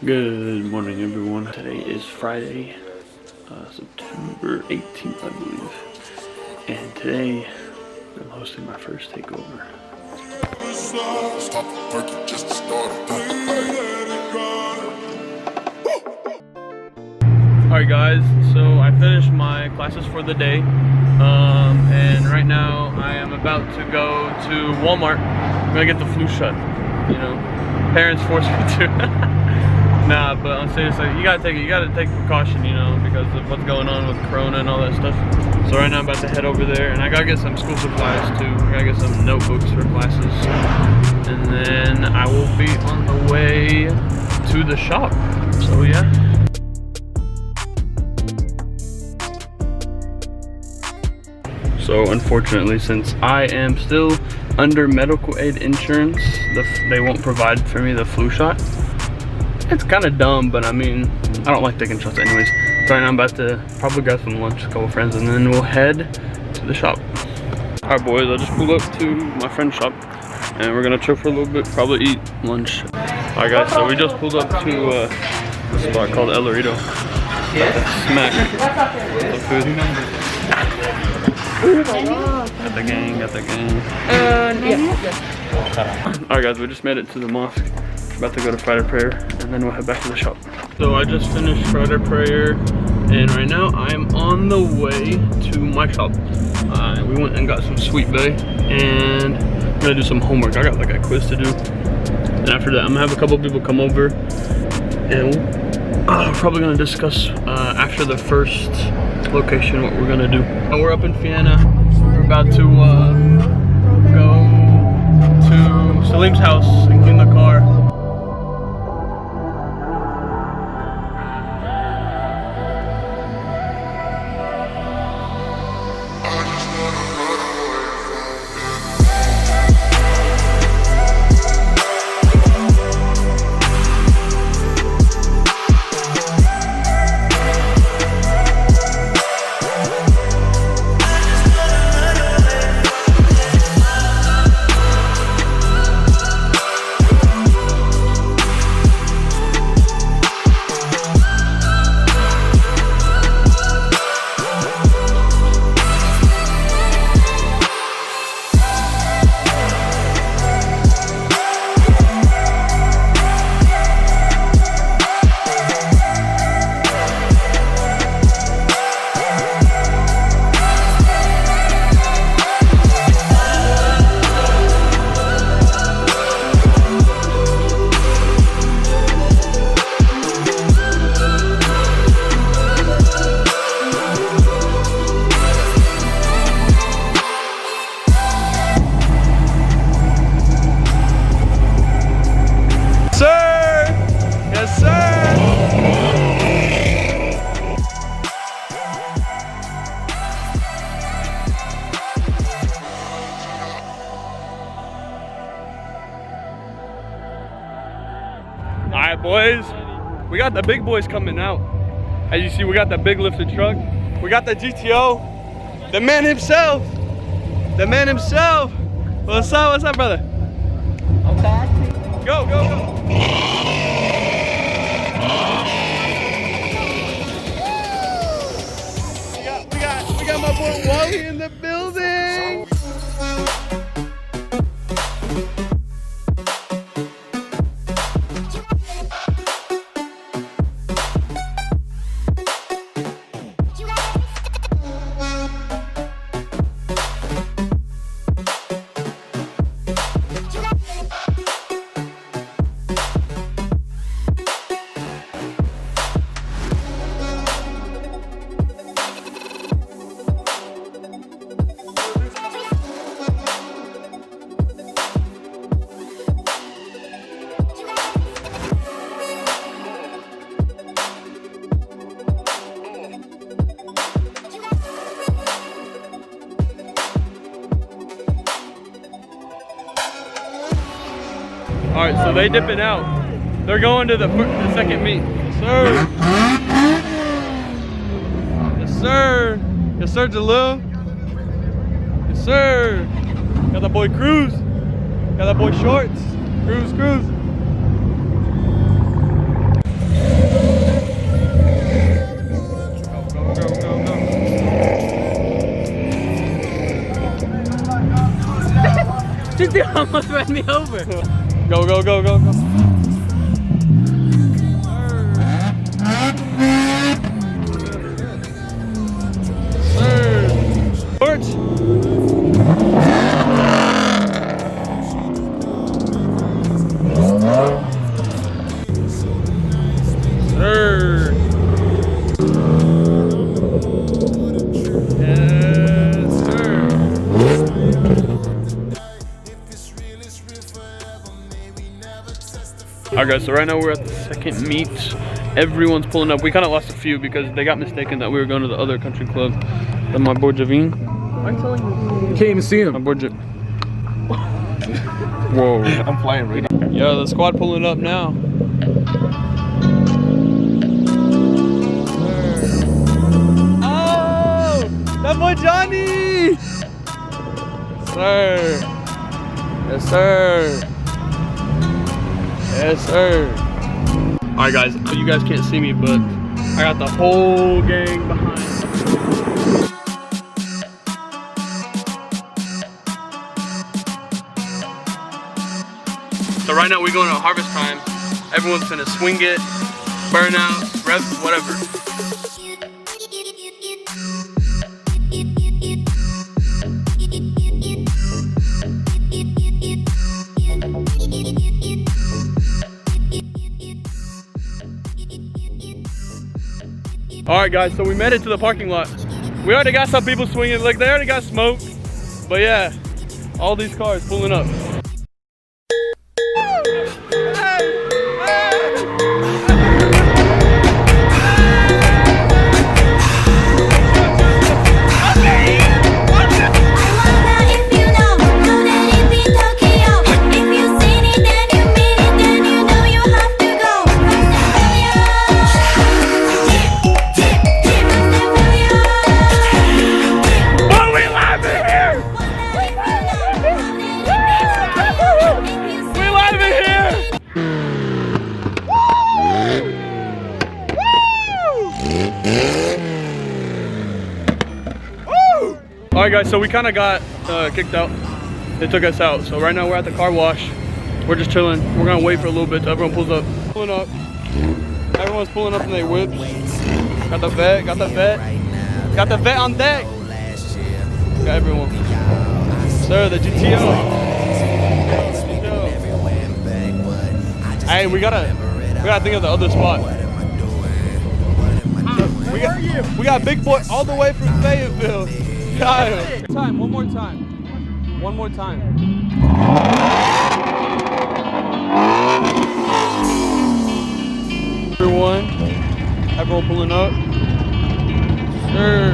Good morning, everyone. Today is Friday, September 18th, I believe. And today, I'm hosting my first takeover. Alright guys, so I finished my classes for the day. And right now I am about to go to Walmart. I'm gonna get the flu shot. You know, parents forced me to. Nah, but I'm serious, like, you gotta take precaution, you know, because of what's going on with Corona and all that stuff. So right now I'm about to head over there, and I gotta get some school supplies too. I gotta get some notebooks for classes, and then I will be on the way to the shop. So yeah. So unfortunately, since I am still under medical aid insurance, they won't provide for me the flu shot. It's kind of dumb, but I mean, I don't like taking shots anyways. So right now I'm about to probably grab some lunch, a couple friends, and then we'll head to the shop. Alright boys, I just pulled up to my friend's shop, and we're gonna chill for a little bit, probably eat lunch. Alright guys, so we just pulled up to a spot called El Dorito. Smack the food. Got the gang, Alright guys, we just made it to the mosque. About to go to Friday prayer, and then we'll head back to the shop. So I just finished Friday prayer, and right now I'm on the way to my shop. We went and got some Sweet Bay, and I'm gonna do some homework. I got like a quiz to do, and after that I'm gonna have a couple people come over, and we're probably gonna discuss after the first location what we're gonna do. We're up in Fiena. We're about to go to Salim's house and clean the car. Alright boys, we got the big boys coming out. As you see, we got the big lifted truck. We got the GTO. The man himself. The man himself. What's up, brother? Okay. Go, go, go. We got my boy Wally in the building. Alright, so they dipping out. They're going to the second meet. Yes, sir. Yes, sir. Yes, sir, Jalil. Yes, sir. Got that boy Cruz. Got that boy Shorts. Cruz. This dude almost ran me over. Go, go, go, go, go. Sports. Sir. Yes, sir. Alright guys, so right now we're at the second meet. Everyone's pulling up. We kind of lost a few because they got mistaken that we were going to the other country club. Then my boy Javine. I'm telling you. You can't even see him. My boy Whoa. I'm flying right now. Yo, the squad pulling up now. Oh! That boy Johnny! Sir. Yes, sir. Yes, sir. Alright guys, you guys can't see me, but I got the whole gang behind. So right now we're going to harvest time. Everyone's gonna swing it, burn out, rev, whatever. Alright guys, so we made it to the parking lot. We already got some people swinging, like they already got smoke. But yeah, all these cars pulling up. Alright guys, so we kind of got kicked out. They took us out. So right now we're at the car wash. We're just chilling. We're gonna wait for a little bit till everyone pulls up. Pulling up. Everyone's pulling up in their whips. Got the vet, got the vet. Got the vet on deck. Got everyone. Sir, the GTO. Hey, we gotta think of the other spot. We got Big Boy all the way from Fayetteville. Kyle. One more time. One more time. Everyone pulling up. Sir.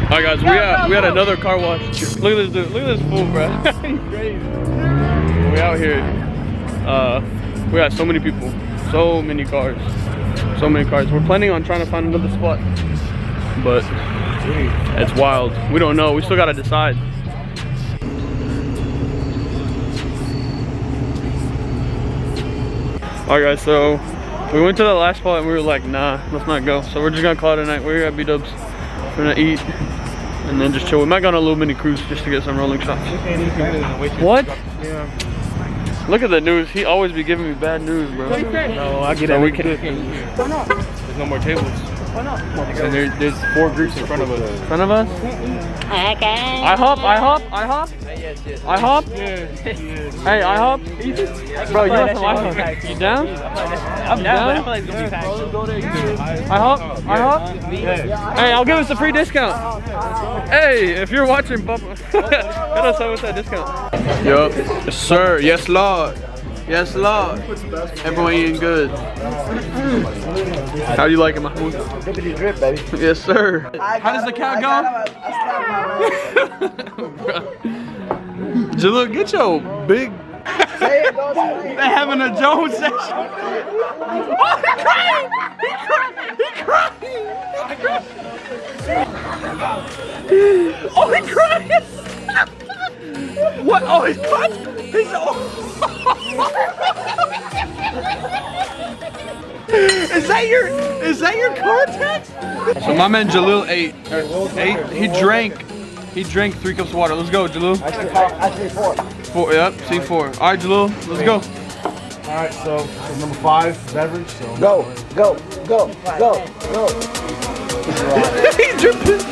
Alright guys, we had another car wash. Look at this dude. Look at this fool, bro. He's crazy. We out here. We got so many people, so many cars. We're planning on trying to find another spot, but it's wild. We don't know. We still gotta decide. Alright guys, so we went to the last spot and we were like, nah, let's not go. So we're just gonna call it a night. We're here at B-Dubs. We're gonna eat and then just chill. We might go on a little mini cruise just to get some rolling shots. What? Yeah. Look at the news. He always be giving me bad news, bro. No, I get it. We can't. There's no more tables. Why not? And there's 4 groups in front of us. In front of us? Okay. I hop. I hop. Yes. Hey, I hop. Bro, you want some I hop? You down? I'm down, but I feel like it's gonna be packed. I hop. Hey, I'll give us a free discount. Hey, if you're watching, Papa, hit us up with that discount. Yup. Yes, sir. Yes, Lord. Yes, Lord. Everyone eating good. How do you like it, Mahmoud? Drip, baby. Yes, sir. How does the count go? Jalil, get your big... They're having a Jones session. Oh, he's crying! He's crying! Oh, he's crying! What? Oh, he's crying! He's... Is that your contact? So my man Jalil ate. He drank 3 cups of water. Let's go, Jalil. Actually 4. 4, yep, see 4. All right, Jalil, let's go. All right, so number 5 beverage. So Go. He's dripping.